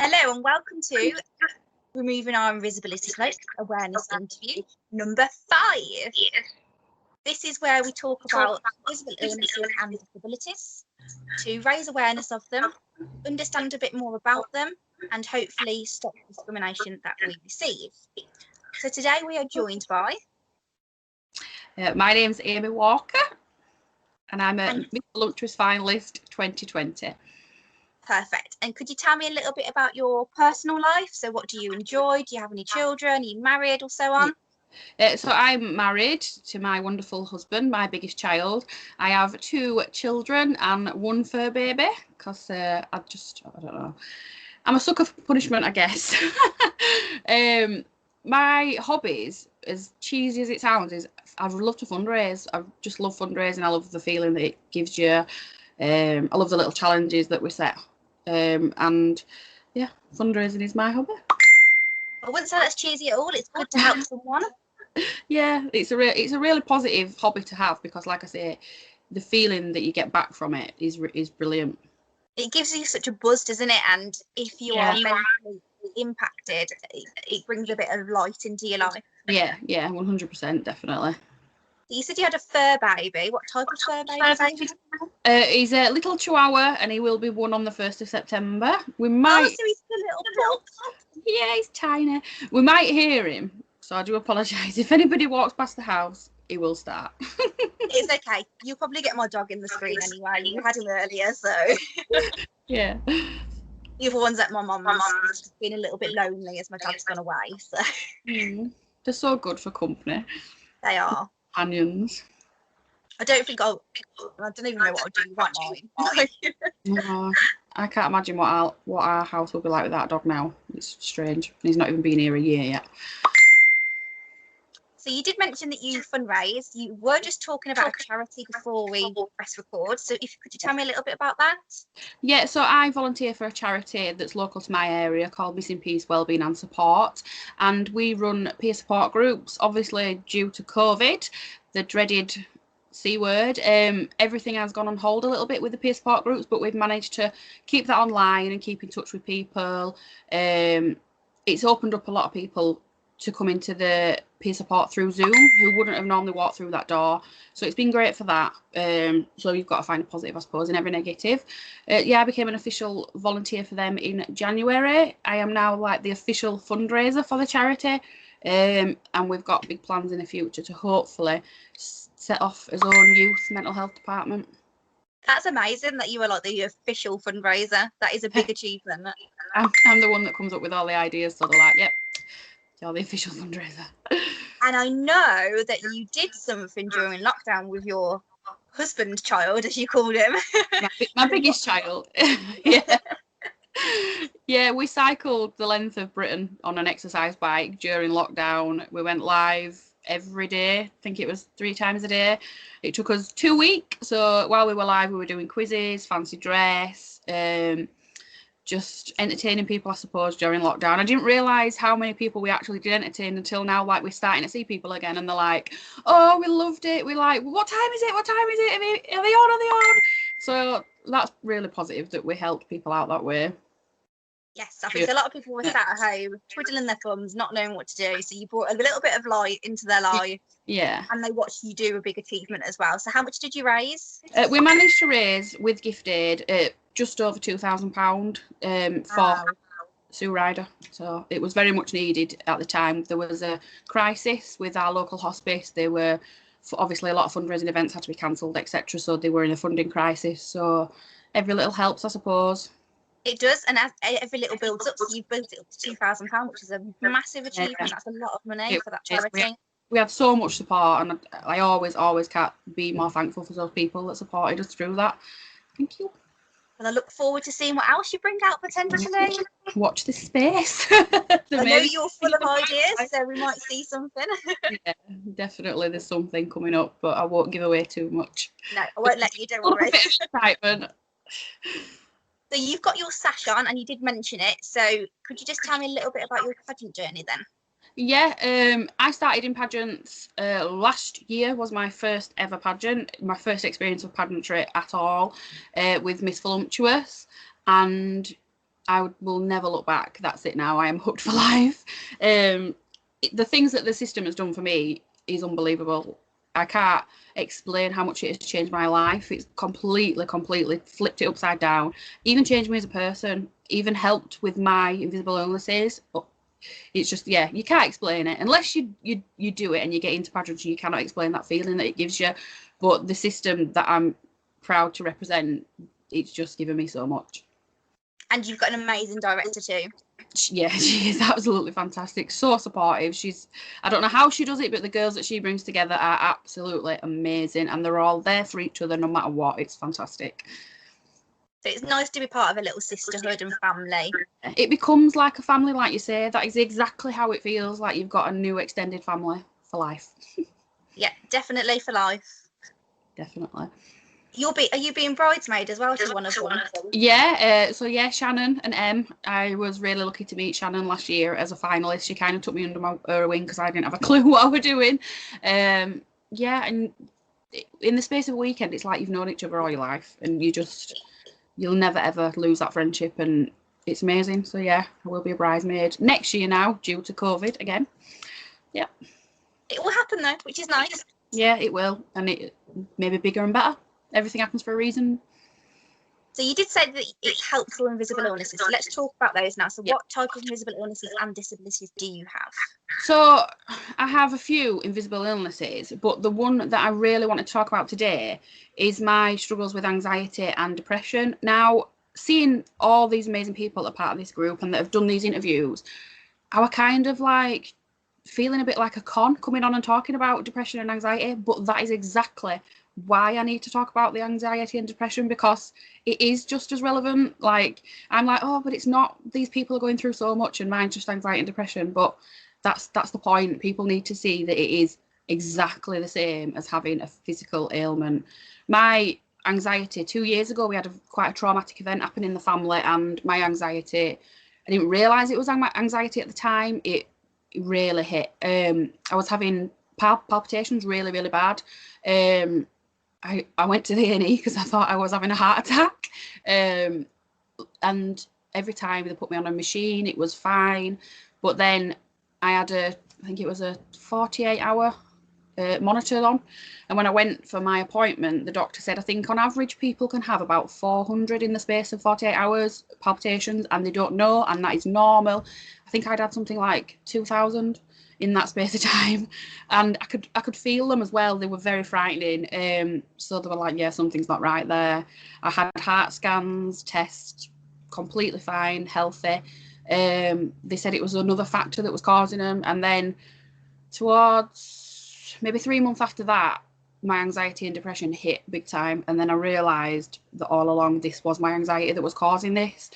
Hello and welcome to Removing Our Invisibility Cloak Awareness Interview number 5. This is where we talk about visible illnesses and disabilities to raise awareness of them, understand a bit more about them, and hopefully stop discrimination that we receive. So today we are joined by... my name's Amy Walker and I'm a Miss Voluptuous Finalist 2020. Perfect. And could you tell me a little bit about your personal life? So what do you enjoy? Do you have any children? Are you married or so on? So I'm married to my wonderful husband, my biggest child. I have 2 children and 1 fur baby because I don't know. I'm a sucker for punishment, I guess. My hobbies, as cheesy as it sounds, is I love to fundraise. I just love fundraising. I love the feeling that it gives you. I love the little challenges that we set. And yeah, fundraising is my hobby. I wouldn't say that's cheesy at all. It's good to help someone. Yeah, it's a really positive hobby to have because, like I say, the feeling that you get back from it is brilliant. It gives you such a buzz, doesn't it? And if you are mentally impacted, it brings a bit of light into your life. Yeah, 100%, definitely. You said you had a fur baby. What type of fur baby? He's a little chihuahua and he will be 1 on the 1st of September. We might... Oh, so he's a little pup. Yeah, he's tiny. We might hear him, so I do apologise. If anybody walks past the house, he will start. It's okay. You'll probably get my dog in the screen anyway. You had him earlier, so... Yeah. The other one's at my mum's. Just been a little bit lonely as my dad's gone away, so... They're so good for company. They are. Companions. I don't even know what I'll do without mine. No, I can't imagine what our house will be like with that dog now. It's strange. He's not even been here a year yet. So you did mention that you fundraise. You were just talking about a charity before we press record. So could you tell me a little bit about that? Yeah, so I volunteer for a charity that's local to my area called Missing Peace Wellbeing and Support. And we run peer support groups, obviously due to COVID, the dreaded C word. Everything has gone on hold a little bit with the peer support groups, but we've managed to keep that online and keep in touch with people. It's opened up a lot of people to come into the peer support through Zoom who wouldn't have normally walked through that door. So it's been great for that. So you've got to find a positive, I suppose, in every negative. I became an official volunteer for them in January. I am now like the official fundraiser for the charity. And we've got big plans in the future to hopefully set off his own youth mental health department. That's amazing that you are like the official fundraiser. That is a big achievement. I'm the one that comes up with all the ideas, so they're like, yep, you're the official fundraiser. And I know that you did something during lockdown with your husband child, as you called him. my biggest child. Yeah, we cycled the length of Britain on an exercise bike during lockdown. We went live every day. I think it was 3 times a day. It took us 2 weeks. So while we were live, we were doing quizzes, fancy dress, just entertaining people, I suppose, during lockdown. I didn't realise how many people we actually did entertain until now. Like, we're starting to see people again and they're like, oh, we loved it. We're like, what time is it? What time is it? Are they on? So that's really positive that we helped people out that way. Yes, I think a lot of people were sat at home, twiddling their thumbs, not knowing what to do. So you brought a little bit of light into their life. Yeah. And they watched you do a big achievement as well. So how much did you raise? We managed to raise, with gift aid, just over £2,000 for Sue Ryder. So it was very much needed at the time. There was a crisis with our local hospice. They were, obviously, a lot of fundraising events had to be cancelled, etc. So they were in a funding crisis. So every little helps, I suppose. It does, and as every little builds up, so you've built it up to £2,000, which is a massive achievement. Yeah. That's a lot of money for that charity. We have so much support, and I always can't be more thankful for those people that supported us through that. Thank you. And I look forward to seeing what else you bring out potentially. Watch this space. I know you're full of ideas, so we might see something. Yeah, definitely there's something coming up, but I won't give away too much. No, I won't let you, don't worry. Excitement. So you've got your sash on and you did mention it. So could you just tell me a little bit about your pageant journey then? Yeah, I started in pageants last year was my first ever pageant, my first experience of pageantry at all with Miss Voluptuous. And will never look back. That's it now. I am hooked for life. The things that the system has done for me is unbelievable. I can't explain how much it has changed my life. It's completely flipped it upside down. Even changed me as a person. Even helped with my invisible illnesses. It's just, yeah, you can't explain it unless you do it and you get into pageantry. You cannot explain that feeling that it gives you. But the system that I'm proud to represent, it's just given me so much. And you've got an amazing director too. Yeah, she is absolutely fantastic. So supportive. I don't know how she does it, but the girls that she brings together are absolutely amazing, and they're all there for each other no matter what. It's fantastic. So it's nice to be part of a little sisterhood and family. It becomes like a family, like you say. That is exactly how it feels, like you've got a new extended family for life. Yeah, definitely for life. Definitely. Are you being bridesmaid as well to one of them? Yeah, so yeah, Shannon and Em. I was really lucky to meet Shannon last year as a finalist. She kind of took me under her wing because I didn't have a clue what I was doing. Yeah, and in the space of a weekend, it's like you've known each other all your life, and you'll never ever lose that friendship, and it's amazing. So yeah, I will be a bridesmaid next year now, due to COVID again. Yeah. It will happen though, which is nice. Yeah, it will, and it may be bigger and better. Everything happens for a reason. So you did say that it's helpful invisible illnesses. So let's talk about those now. So what type of invisible illnesses and disabilities do you have? So I have a few invisible illnesses, but the one that I really want to talk about today is my struggles with anxiety and depression. Now, seeing all these amazing people that are part of this group and that have done these interviews, I was kind of like feeling a bit like a con coming on and talking about depression and anxiety, but that is exactly why I need to talk about the anxiety and depression, because it is just as relevant. Like, I'm like, oh, but it's not, these people are going through so much and mine's just anxiety and depression. But that's the point. People need to see that it is exactly the same as having a physical ailment. My anxiety, 2 years ago, we had quite a traumatic event happen in the family, and my anxiety, I didn't realise it was anxiety at the time. It really hit. I was having palpitations really, really bad. I went to the A&E because I thought I was having a heart attack. And every time they put me on a machine, it was fine. But then I had I think it was a 48-hour monitor on. And when I went for my appointment, the doctor said, I think on average people can have about 400 in the space of 48 hours palpitations, and they don't know, and that is normal. I think I'd had something like 2,000 in that space of time, and I could feel them as well. They were very frightening. So they were like, yeah, something's not right there. I had heart scans, tests, completely fine, healthy. They said it was another factor that was causing them, and then towards maybe 3 months after that, my anxiety and depression hit big time, and then I realised that all along this was my anxiety that was causing this,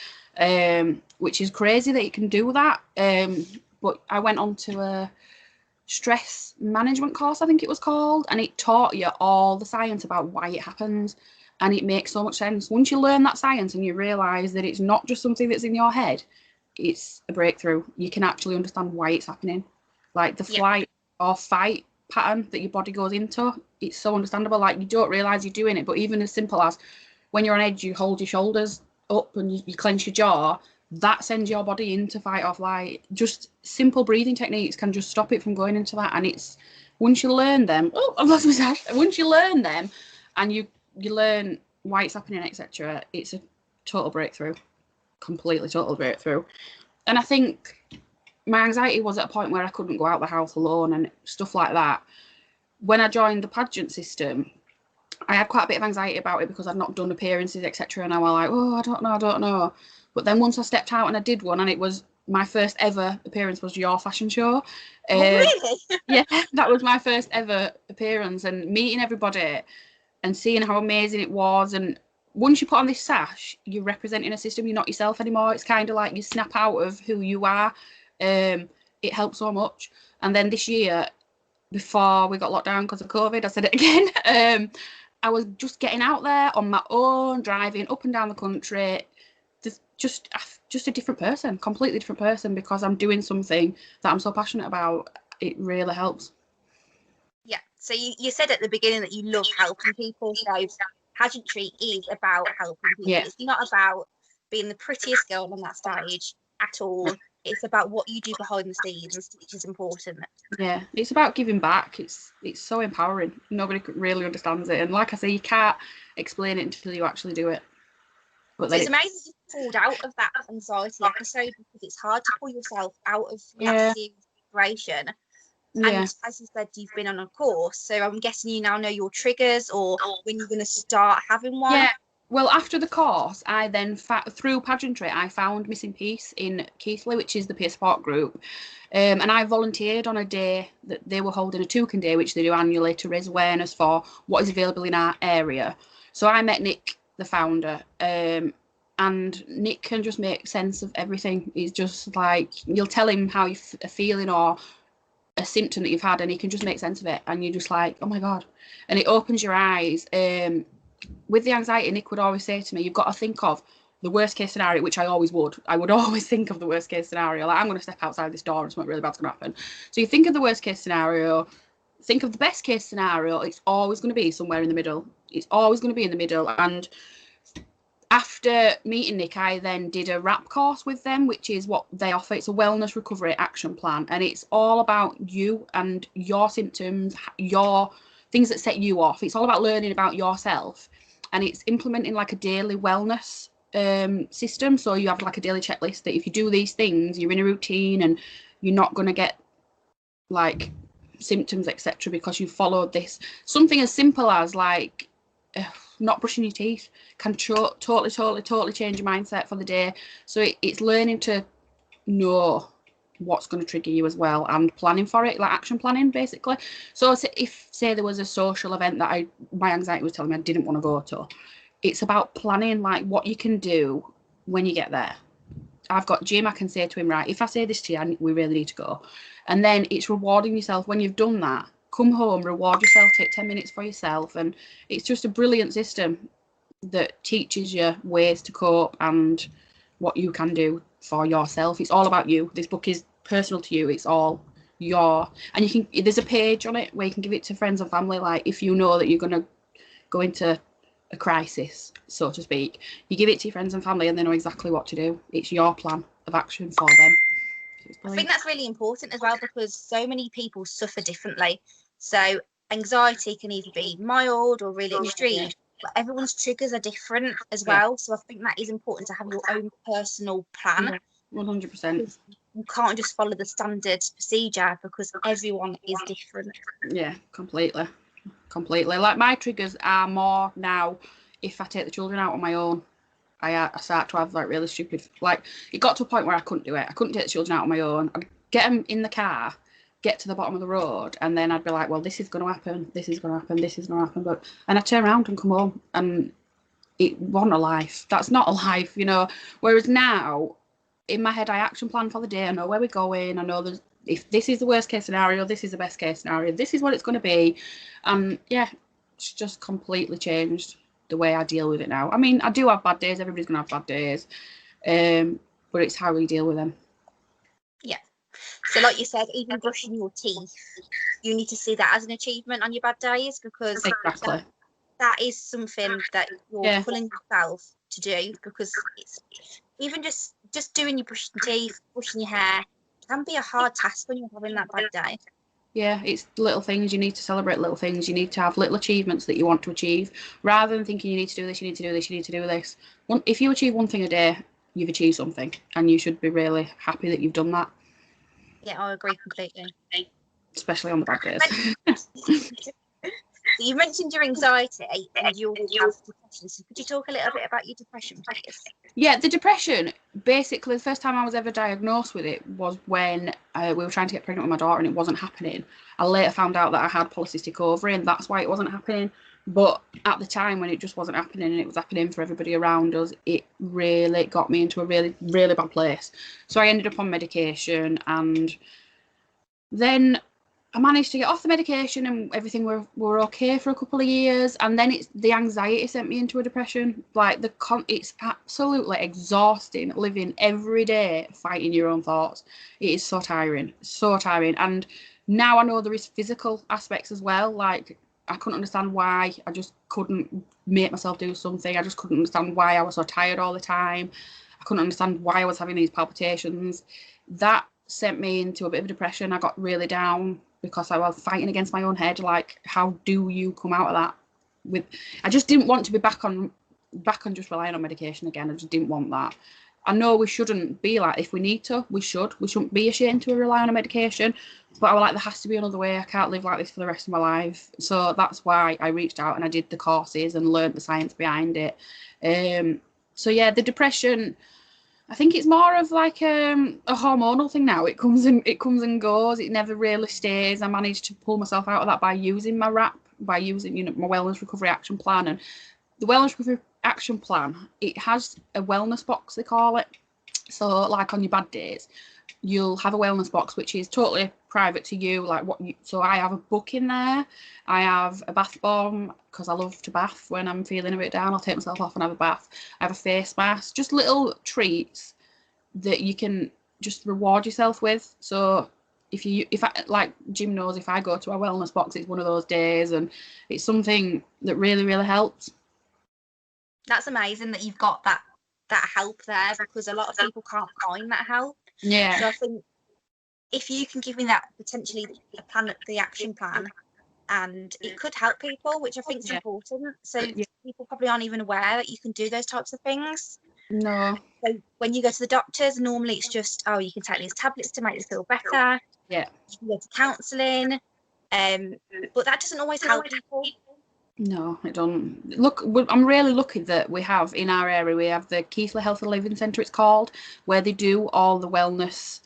which is crazy that you can do that. But I went on to a stress management course, I think it was called, and it taught you all the science about why it happens, and it makes so much sense. Once you learn that science and you realise that it's not just something that's in your head, it's a breakthrough. You can actually understand why it's happening. Like the flight or fight pattern that your body goes into, it's so understandable. Like, you don't realise you're doing it, but even as simple as when you're on edge, you hold your shoulders up and you clench your jaw, that sends your body into fight or flight. Just simple breathing techniques can just stop it from going into that. And it's, once you learn them, I've lost myself. Once you learn them and you learn why it's happening, etc., it's a total breakthrough. Completely total breakthrough. And I think my anxiety was at a point where I couldn't go out the house alone and stuff like that. When I joined the pageant system, I had quite a bit of anxiety about it because I'd not done appearances, etc. And I was like, oh, I don't know. But then once I stepped out and I did one, and it was my first ever appearance was your fashion show. Really? Yeah, that was my first ever appearance, and meeting everybody and seeing how amazing it was. And once you put on this sash, you're representing a system. You're not yourself anymore. It's kind of like you snap out of who you are. It helped so much. And then this year, before we got locked down because of COVID, I said it again, I was just getting out there on my own, driving up and down the country, just a different person, completely different person, because I'm doing something that I'm so passionate about. It really helps. Yeah. So you said at the beginning that you love helping people. So pageantry is about helping people. Yeah. It's not about being the prettiest girl on that stage at all. It's about what you do behind the scenes, which is important. Yeah, it's about giving back. It's so empowering. Nobody really understands it, and like I say, you can't explain it until you actually do it. But so it's amazing you pulled out of that anxiety episode, because it's hard to pull yourself out of that serious situation. And as you said, you've been on a course, so I'm guessing you now know your triggers, or when you're going to start having one. Yeah. Well, after the course, I then, through Pageantry, I found Missing Piece in Keighley, which is the peer support group. And I volunteered on a day that they were holding a toucan day, which they do annually to raise awareness for what is available in our area. So I met Nick, the founder, and Nick can just make sense of everything. He's just like, you'll tell him how you're feeling or a symptom that you've had, and he can just make sense of it. And you're just like, oh my God. And it opens your eyes. With the anxiety, Nick would always say to me, you've got to think of the worst case scenario, which I always would. I would always think of the worst case scenario. Like, I'm going to step outside this door and something really bad's going to happen. So you think of the worst case scenario, think of the best case scenario. It's always going to be somewhere in the middle. It's always going to be in the middle. And after meeting Nick, I then did a wrap course with them, which is what they offer. It's a wellness recovery action plan. And it's all about you and your symptoms, your things that set you off. It's all about learning about yourself. And it's implementing like a daily wellness system. So you have like a daily checklist that if you do these things, you're in a routine and you're not going to get like symptoms, etc., because you followed this. Something as simple as like not brushing your teeth can totally change your mindset for the day. So it's learning to know what's going to trigger you as well, and planning for it, like action planning basically. So if say there was a social event that my anxiety was telling me I didn't want to go to, it's about planning like what you can do when you get there. I've got Jim, I can say to him, right, if I say this to you, we really need to go. And then it's rewarding yourself when you've done that. Come home, reward yourself, take 10 minutes for yourself. And it's just a brilliant system that teaches you ways to cope and what you can do for yourself. It's all about you. This book is personal to you. It's all and you can, there's a page on it where you can give it to friends and family. Like if you know that you're going to go into a crisis, so to speak, you give it to your friends and family and they know exactly what to do. It's your plan of action for them. I think that's really important as well, because so many people suffer differently. So anxiety can either be mild or really extreme, but everyone's triggers are different as well. So I think that is important to have your own personal plan. 100%. You can't just follow the standard procedure because everyone is different. Yeah, completely. Like my triggers are more now if I take the children out on my own. I start to have like really stupid, like it got to a point where I couldn't do it. I couldn't take the children out on my own. I'd get them in the car, get to the bottom of the road, and then I'd be like, well, this is going to happen, this is going to happen, this is going to happen. And I'd turn around and come home, and it wasn't a life. That's not a life, you know. Whereas now, in my head, I action plan for the day. I know where we're going. I know if this is the worst case scenario, this is the best case scenario, this is what it's going to be. Yeah, it's just completely changed the way I deal with it now. I mean, I do have bad days. Everybody's going to have bad days. But it's how we deal with them. Yeah. So like you said, even brushing your teeth, you need to see that as an achievement on your bad days, because exactly. that is something that you're pulling yourself to do, because it's even just doing your brushing teeth, brushing your hair can be a hard task when you're having that bad day. Yeah, it's little things. You need to celebrate little things. You need to have little achievements that you want to achieve, rather than thinking you need to do this, you need to do this, you need to do this. If you achieve one thing a day, you've achieved something, and you should be really happy that you've done that. Yeah, I agree completely. Especially on the bad days. You mentioned your anxiety and your depression. So could you talk a little bit about your depression, please? Yeah, the depression, basically, the first time I was ever diagnosed with it was when we were trying to get pregnant with my daughter and it wasn't happening. I later found out that I had polycystic ovary and that's why it wasn't happening. But at the time when it just wasn't happening and it was happening for everybody around us, it really got me into a really, really bad place. So I ended up on medication, and then I managed to get off the medication and everything were okay for a couple of years. And then it's the anxiety sent me into a depression. Like it's absolutely exhausting living every day fighting your own thoughts. It is so tiring, so tiring. And now I know there is physical aspects as well. Like I couldn't understand why I just couldn't make myself do something. I just couldn't understand why I was so tired all the time. I couldn't understand why I was having these palpitations. That sent me into a bit of depression. I got really down because I was fighting against my own head. Like, how do you come out of that? I just didn't want to be back on just relying on medication again. I just didn't want that. I know we shouldn't be like, if we need to, we shouldn't be ashamed to rely on a medication, but I was like, there has to be another way. I can't live like this for the rest of my life. So that's why I reached out and I did the courses and learned the science behind it. So yeah, the depression, I think it's more of like a hormonal thing now. It comes and goes. It never really stays. I managed to pull myself out of that by using my RAP, by using, you know, my Wellness Recovery Action Plan. And the Wellness Recovery Action Plan, it has a wellness box, they call it. So like on your bad days, you'll have a wellness box which is totally private to you, like so I have a book in there, I have a bath bomb because I love to bath when I'm feeling a bit down. I'll take myself off and have a bath. I have a face mask, just little treats that you can just reward yourself with. So if I, like Jim knows, if I go to a wellness box, it's one of those days, and it's something that really, really helps. That's amazing that you've got that help there, because a lot of people can't find that help. Yeah. So I think if you can give me that, potentially a plan, the action plan, and it could help people, which I think is important. So people probably aren't even aware that you can do those types of things. No. So when you go to the doctors, normally it's just, oh, you can take these tablets to make you feel better. Yeah. You can go to counselling, but that doesn't always help people. No, it don't. Look, I'm really lucky that we have in our area, we have the Keighley Health and Living Centre, it's called, where they do all the wellness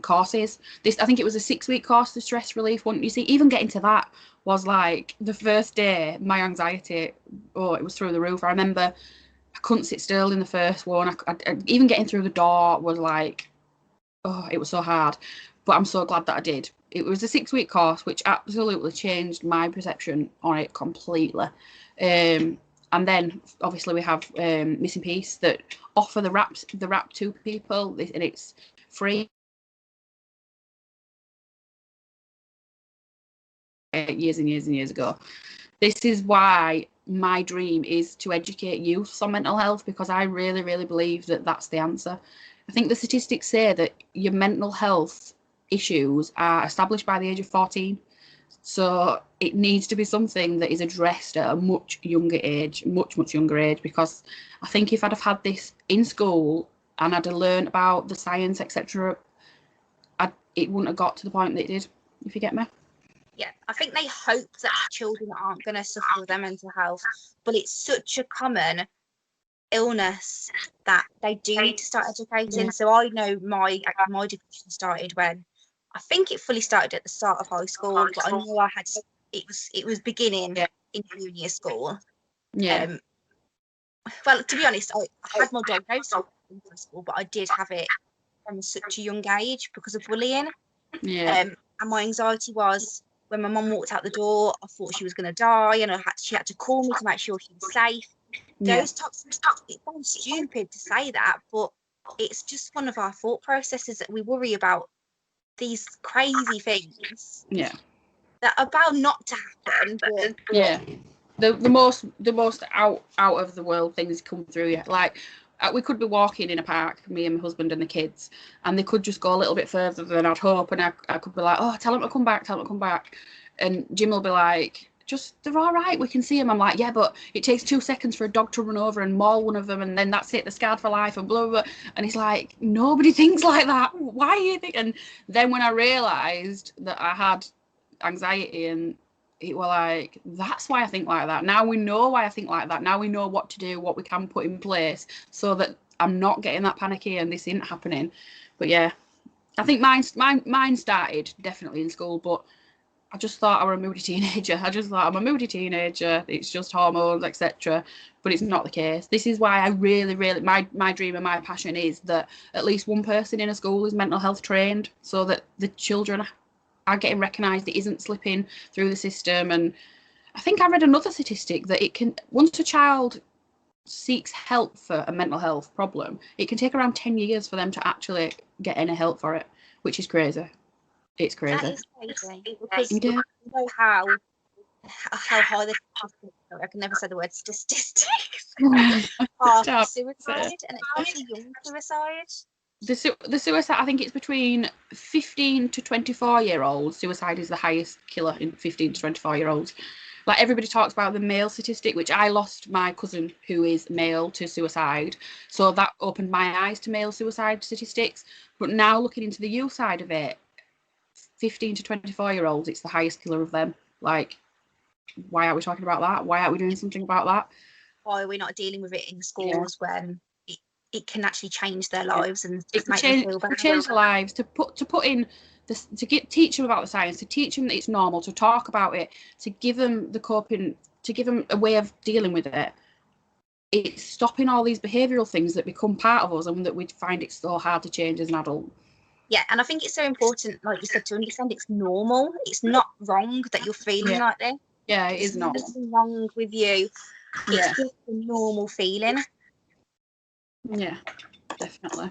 courses. I think it was a 6-week course, the stress relief one. You see, even getting to that was like, the first day, my anxiety, it was through the roof. I remember I couldn't sit still in the first one. Even getting through the door was like, it was so hard. But I'm so glad that I did. It was a 6-week course, which absolutely changed my perception on it completely. And then obviously we have Missing Peace that offer the RAP to people, and it's free. Years and years and years ago. This is why my dream is to educate youth on mental health, because I really, really believe that that's the answer. I think the statistics say that your mental health issues are established by the age of 14. So it needs to be something that is addressed at a much younger age, much younger age, because I think if I'd have had this in school and I'd have learned about the science, etc., it wouldn't have got to the point that it did, if you get me. Yeah, I think they hope that children aren't going to suffer with their mental health, but it's such a common illness that they do need to start educating. Yeah. So I know my depression started when, I think it fully started at the start of high school, but I know it was beginning in junior school. Yeah. Well, to be honest, I had my diagnosis in high school, but I did have it from such a young age because of bullying. Yeah. And my anxiety was, when my mum walked out the door, I thought she was going to die, and she had to call me to make sure she was safe. Those types of stuff, it sounds stupid to say that, but it's just one of our thought processes that we worry about these crazy things. Yeah. That are about not to happen. But yeah. The most out of the world things come through you. Like, we could be walking in a park, me and my husband and the kids, and they could just go a little bit further than I'd hope, and I could be like, oh, tell them to come back, and Jim will be like, they're all right, we can see them. I'm like, yeah, but it takes 2 seconds for a dog to run over and maul one of them, and then that's it, they're scarred for life, and blah, blah, blah. And he's like, nobody thinks like that. Why are you thinking? And then when I realised that I had anxiety, and it was like, that's why I think like that. Now we know why I think like that. Now we know what to do, what we can put in place so that I'm not getting that panicky and this isn't happening. But yeah, I think mine started definitely in school, but I just thought I was a moody teenager. I'm a moody teenager. It's just hormones, etc. But it's not the case. This is why I really, really, my dream and my passion is that at least one person in a school is mental health trained, so that the children are getting recognised, it isn't slipping through the system. And I think I read another statistic that once a child seeks help for a mental health problem, it can take around 10 years for them to actually get any help for it, which is crazy. It's crazy. That is crazy, because you know how high the statistics, I can never say the word statistics. are Stop. suicide, and especially young suicide. The suicide, I think it's between 15 to 24-year-olds. Suicide is the highest killer in 15 to 24-year-olds. Like, everybody talks about the male statistic, which I lost my cousin who is male to suicide. So that opened my eyes to male suicide statistics. But now looking into the youth side of it, 15 to 24-year-olds, it's the highest killer of them. Like, why aren't we talking about that? Why aren't we doing something about that? Why are we not dealing with it in schools when it can actually change their lives and it make change, them feel better? change their lives, to put in this, to teach them about the science, to teach them that it's normal, to talk about it, to give them the coping, to give them a way of dealing with it. It's stopping all these behavioural things that become part of us and that we find it so hard to change as an adult. Yeah, and I think it's so important, like you said, to understand it's normal. It's not wrong that you're feeling like this. Yeah, it is not. There's nothing wrong with you. It's just a normal feeling. Yeah, definitely.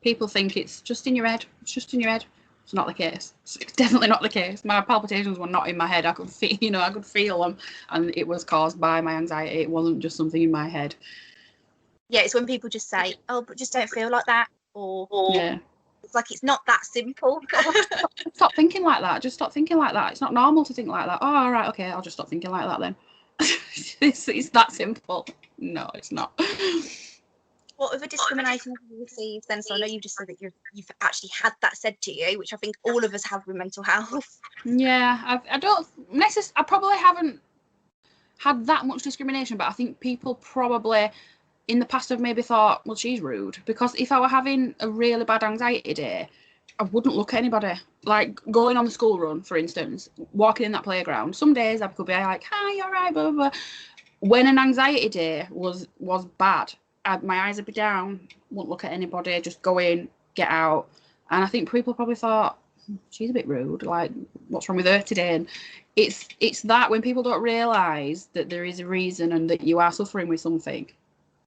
People think it's just in your head. It's just in your head. It's not the case. It's definitely not the case. My palpitations were not in my head. I could feel, I could feel them, and it was caused by my anxiety. It wasn't just something in my head. Yeah, it's when people just say, "Oh, but just don't feel like that," or yeah. It's like, it's not that simple. Stop thinking like that. Just stop thinking like that. It's not normal to think like that. Oh, all right, okay, I'll just stop thinking like that then. It's that simple. No, it's not. What other discrimination have you received then? So I know you just said that you've actually had that said to you, which I think all of us have with mental health. Yeah, I probably haven't had that much discrimination, but I think people probably in the past have maybe thought, well, she's rude. Because if I were having a really bad anxiety day, I wouldn't look at anybody. Like, going on the school run, for instance, walking in that playground, some days I could be like, hi, you're right, blah, blah, blah. When an anxiety day was bad, my eyes would be down, wouldn't look at anybody, just go in, get out. And I think people probably thought, she's a bit rude, like, what's wrong with her today? And it's that when people don't realise that there is a reason and that you are suffering with something,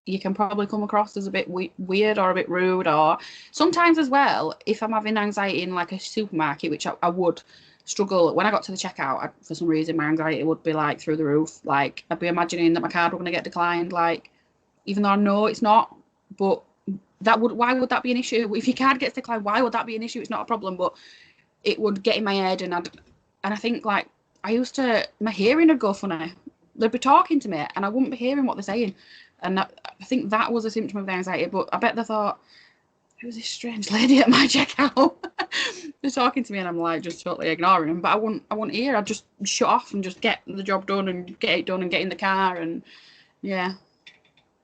you can probably come across as a bit weird or a bit rude. Or sometimes as well, if I'm having anxiety in like a supermarket, which I would struggle when I got to the checkout, for some reason my anxiety would be like through the roof. Like, I'd be imagining that my card were going to get declined, like, even though I know it's not. But why would that be an issue? If your card gets declined, why would that be an issue? It's not a problem. But it would get in my head, and I think, like, my hearing would go funny. They'd be talking to me and I wouldn't be hearing what they're saying. And I think that was a symptom of the anxiety. But I bet they thought, who's this strange lady at my checkout? They're talking to me and I'm like just totally ignoring them. But I wouldn't hear. I'd just shut off and just get the job done and get it done and get in the car. And yeah.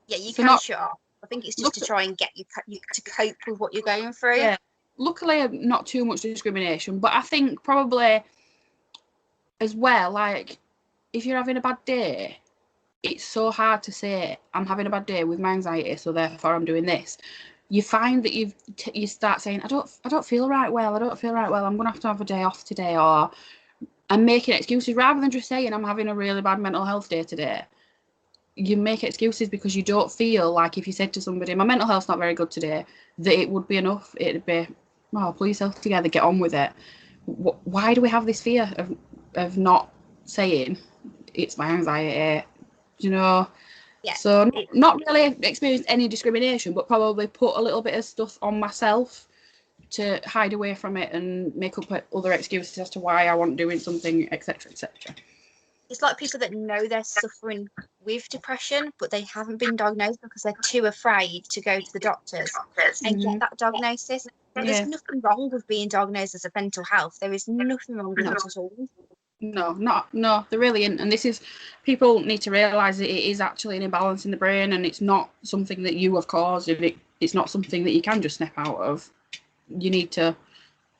Yeah, you can shut off. I think it's just to try and get you to cope with what you're going through. Yeah. Luckily, not too much discrimination. But I think probably as well, like, if you're having a bad day, it's so hard to say, I'm having a bad day with my anxiety, so therefore I'm doing this. You find that you start saying, I don't feel right well, I'm going to have a day off today, or I'm making excuses rather than just saying I'm having a really bad mental health day today. You make excuses because you don't feel like, if you said to somebody, my mental health's not very good today, that it would be enough. It'd be, oh, pull yourself together, get on with it. Why do we have this fear of not saying it's my anxiety? Yeah. So not really experienced any discrimination, but probably put a little bit of stuff on myself to hide away from it and make up other excuses as to why I wasn't doing something, etc., etc. It's like people that know they're suffering with depression, but they haven't been diagnosed because they're too afraid to go to the doctors and get that diagnosis. But there's nothing wrong with being diagnosed as a mental health. There is nothing wrong with that at all. No, there really isn't. And this is, people need to realise that it is actually an imbalance in the brain, and it's not something that you have caused. It's not something that you can just snap out of. You need to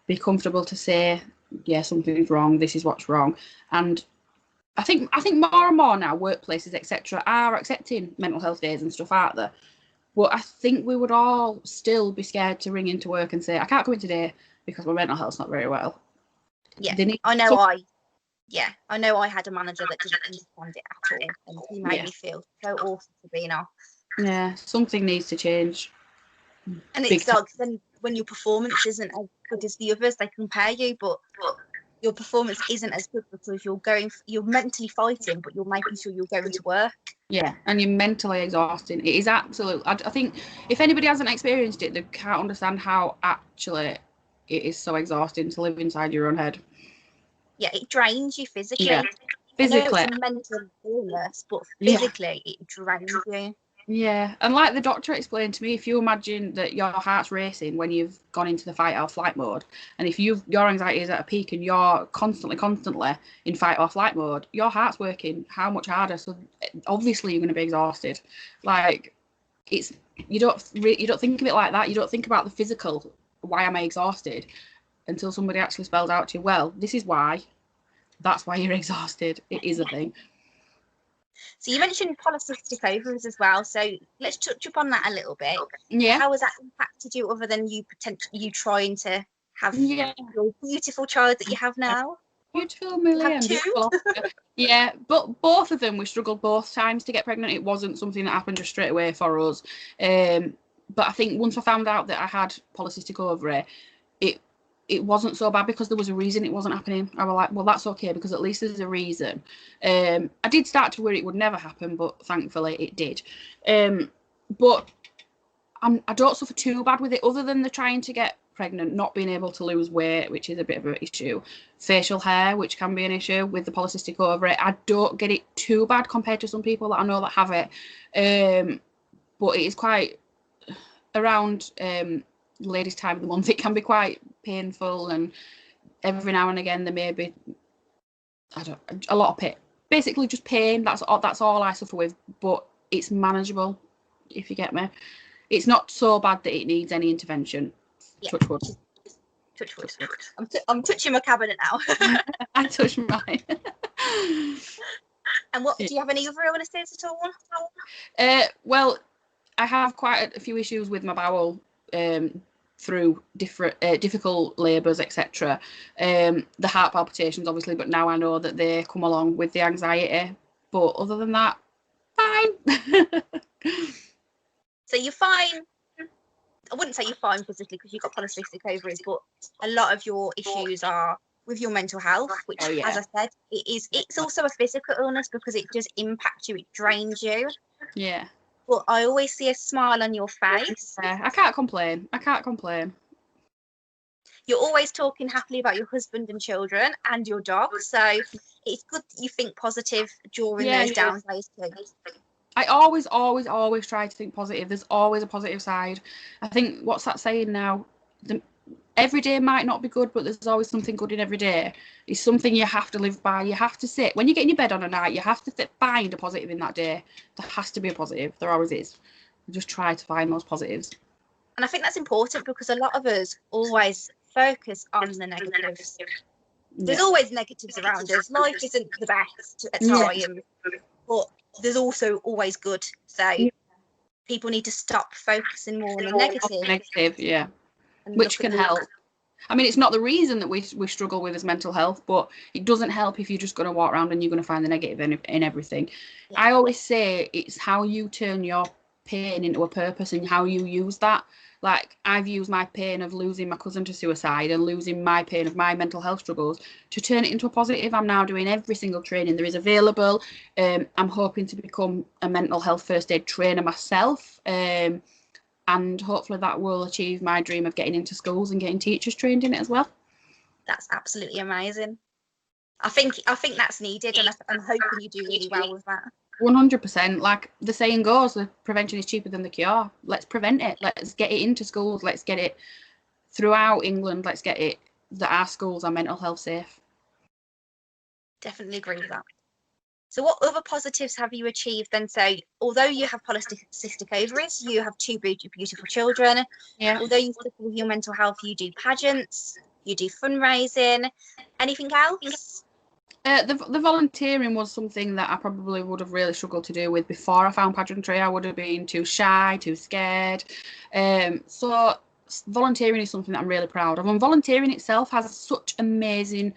be comfortable to say, yeah, something's wrong, this is what's wrong. And I think more and more now, workplaces, etc., are accepting mental health days and stuff, aren't they? But I think we would all still be scared to ring into work and say, I can't come in today because my mental health's not very well. Yeah, I know I had a manager that didn't understand it at all, and he made me feel so awful for being off. Yeah, something needs to change. And it's like, then when your performance isn't as good as the others, they compare you, but your performance isn't as good because you're mentally fighting, but you're making sure you're going to work. Yeah, and you're mentally exhausting. It is absolute. I think if anybody hasn't experienced it, they can't understand how actually it is so exhausting to live inside your own head. Yeah, it drains you physically. Yeah, I know physically. it's a mental illness, but Yeah. physically it drains you. Yeah, and like the doctor explained to me, if you imagine that your heart's racing when you've gone into the fight or flight mode, and if your anxiety is at a peak and you're constantly in fight or flight mode, your heart's working how much harder. So obviously you're going to be exhausted. Like it's you don't think of it like that. You don't think about the physical. Why am I exhausted? Until somebody actually spells out to you, well, this is why. That's why you're exhausted. It is a thing. So you mentioned polycystic ovaries as well. So let's touch upon that a little bit. Yeah. How has that impacted you, other than you trying to have Yeah. your beautiful child that you have now? Beautiful million. Beautiful. Yeah, but both of them, we struggled both times to get pregnant. It wasn't something that happened just straight away for us. But I think once I found out that I had polycystic ovary, it wasn't so bad because there was a reason it wasn't happening. I was like, well, that's okay because at least there's a reason. I did start to worry it would never happen, but thankfully it did. But I don't suffer too bad with it, other than the trying to get pregnant, not being able to lose weight, which is a bit of an issue, facial hair, which can be an issue with the polycystic ovary. I don't get it too bad compared to some people that I know that have it, but it is quite around ladies' time of the month. It can be quite painful, and every now and again there may be a lot of pain. Basically, just pain. That's all I suffer with, but it's manageable, if you get me. It's not so bad that it needs any intervention. Yeah. Touch wood. Touch wood. I'm touching my cabinet now. I touched mine. And what do you have any other illnesses at all? Well, I have quite a few issues with my bowel through different difficult labours, etc. The heart palpitations, obviously, but now I know that they come along with the anxiety. But other than that, fine. So you're fine. I wouldn't say you're fine physically because you've got polycystic ovaries, but a lot of your issues are with your mental health, which, as I said, it's also a physical illness because it does impact you, it drains you. Yeah. But I always see a smile on your face. Yeah, I can't complain. You're always talking happily about your husband and children and your dog, so it's good that you think positive during those down days too. I always try to think positive. There's always a positive side. I think, what's that saying now? Every day might not be good, but there's always something good in every day. It's something you have to live by. You have to sit. When you get in your bed on a night, you have to find a positive in that day. There has to be a positive. There always is. Just try to find those positives. And I think that's important because a lot of us always focus on the negatives. There's always negatives around us. Life isn't the best at times, but there's also always good. So people need to stop focusing more on the negative. Yeah. Which can help. I mean, it's not the reason that we struggle with is mental health, but it doesn't help if you're just going to walk around and you're going to find the negative in everything. Yeah. I always say it's how you turn your pain into a purpose and how you use that. Like, I've used my pain of losing my cousin to suicide and losing my pain of my mental health struggles to turn it into a positive. I'm now doing every single training there is available. I'm hoping to become a mental health first aid trainer myself. And hopefully that will achieve my dream of getting into schools and getting teachers trained in it as well. That's absolutely amazing. I think that's needed, and I'm hoping you do really well with that. 100%. Like the saying goes, the prevention is cheaper than the cure. Let's prevent it. Let's get it into schools. Let's get it throughout England. Let's get it that our schools are mental health safe. Definitely agree with that. So what other positives have you achieved then? So although you have polycystic ovaries, you have two beautiful children. Yeah. Although you struggle with your mental health, you do pageants, you do fundraising. Anything else? The volunteering was something that I probably would have really struggled to do with before I found pageantry. I would have been too shy, too scared. So volunteering is something that I'm really proud of. And volunteering itself has such amazing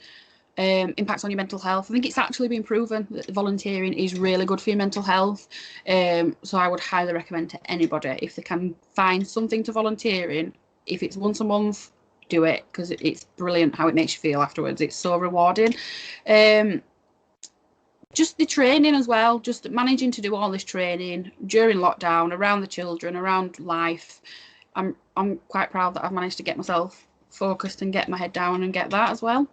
impacts on your mental health. I think it's actually been proven that volunteering is really good for your mental health. So I would highly recommend to anybody, if they can find something to volunteer in, if it's once a month, do it, because it's brilliant how it makes you feel afterwards. It's so rewarding. just the training as well, just managing to do all this training during lockdown, around the children, around life. I'm quite proud that I've managed to get myself focused and get my head down and get that as well.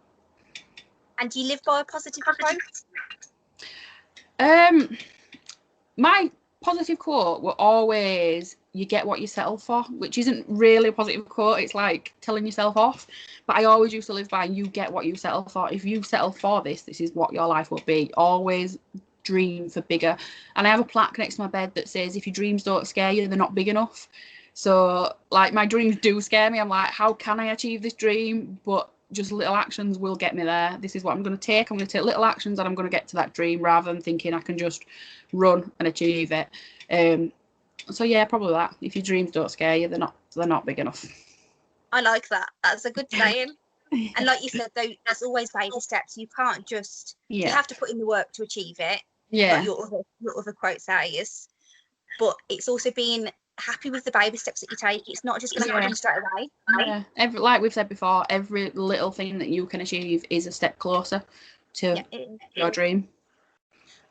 And do you live by a positive approach? My positive quote were always, you get what you settle for, which isn't really a positive quote. It's like telling yourself off. But I always used to live by, you get what you settle for. If you settle for this is what your life will be. Always dream for bigger. And I have a plaque next to my bed that says, if your dreams don't scare you, they're not big enough. So like my dreams do scare me. I'm like, how can I achieve this dream? But just little actions will get me there. This is what I'm going to take. I'm going to take little actions and I'm going to get to that dream, rather than thinking I can just run and achieve it. So yeah, probably that. If your dreams don't scare you, they're not big enough. I like that. That's a good saying. And like you said, though, there's always baby steps. You can't just, you have to put in the work to achieve it. Yeah. Like your other quote says. But it's also being happy with the baby steps that you take. It's not just going to happen straight away. Yeah. Like we've said before, every little thing that you can achieve is a step closer to your dream.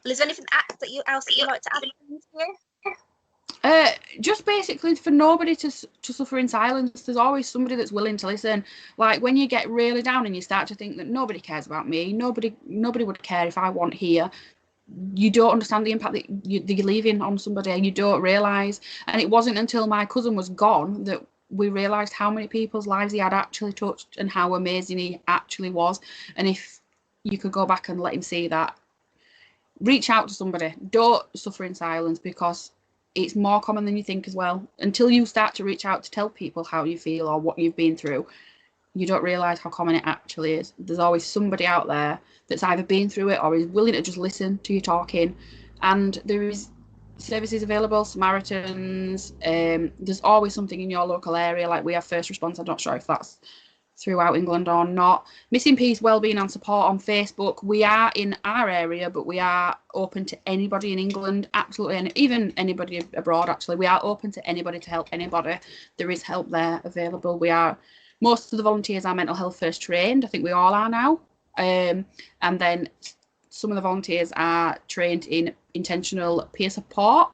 Well, is there anything else that you like to add here? Just basically for nobody to suffer in silence. There's always somebody that's willing to listen. Like when you get really down and you start to think that nobody cares about me, nobody would care if I wasn't here, you don't understand the impact that you're leaving on somebody, and you don't realise. And it wasn't until my cousin was gone that we realised how many people's lives he had actually touched and how amazing he actually was. And if you could go back and let him see that, reach out to somebody. Don't suffer in silence, because it's more common than you think as well. Until you start to reach out to tell people how you feel or what you've been through, you don't realise how common it actually is. There's always somebody out there that's either been through it or is willing to just listen to you talking. And there is services available, Samaritans. There's always something in your local area. Like we have First Response. I'm not sure if that's throughout England or not. Missing Peace Wellbeing and Support on Facebook. We are in our area, but we are open to anybody in England, absolutely, and even anybody abroad. Actually, we are open to anybody to help anybody. There is help there available. Most of the volunteers are mental health first trained. I think we all are now. And then some of the volunteers are trained in intentional peer support.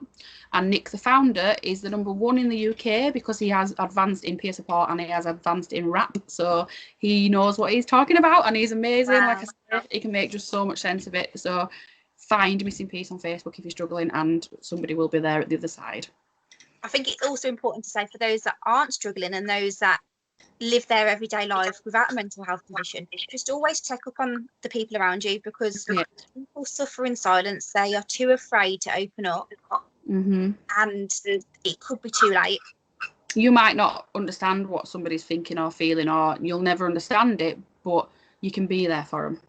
And Nick, the founder, is the #1 in the UK because he has advanced in peer support and he has advanced in rap. So he knows what he's talking about and he's amazing. Wow. Like I said, he can make just so much sense of it. So find Missing Peace on Facebook if you're struggling, and somebody will be there at the other side. I think it's also important to say, for those that aren't struggling and those that live their everyday life without a mental health condition, just always check up on the people around you, because people suffer in silence. They are too afraid to open up. And it could be too late. You might not understand what somebody's thinking or feeling, or you'll never understand it, but you can be there for them.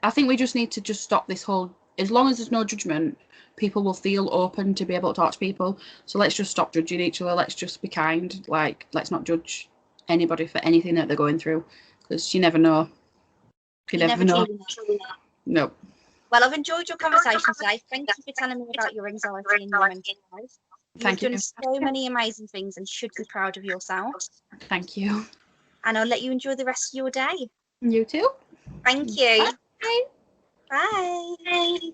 I think we just need to just stop this whole, as long as there's no judgment, people will feel open to be able to talk to people. So let's just stop judging each other. Let's just be kind. Like, let's not judge anybody for anything that they're going through, because you never know. You never know. No. Well, I've enjoyed your conversation today. Thank you for telling me about your anxiety and your mental health. You've done so many amazing things and should be proud of yourself. Thank you. And I'll let you enjoy the rest of your day. You too. Thank you. Bye. Bye.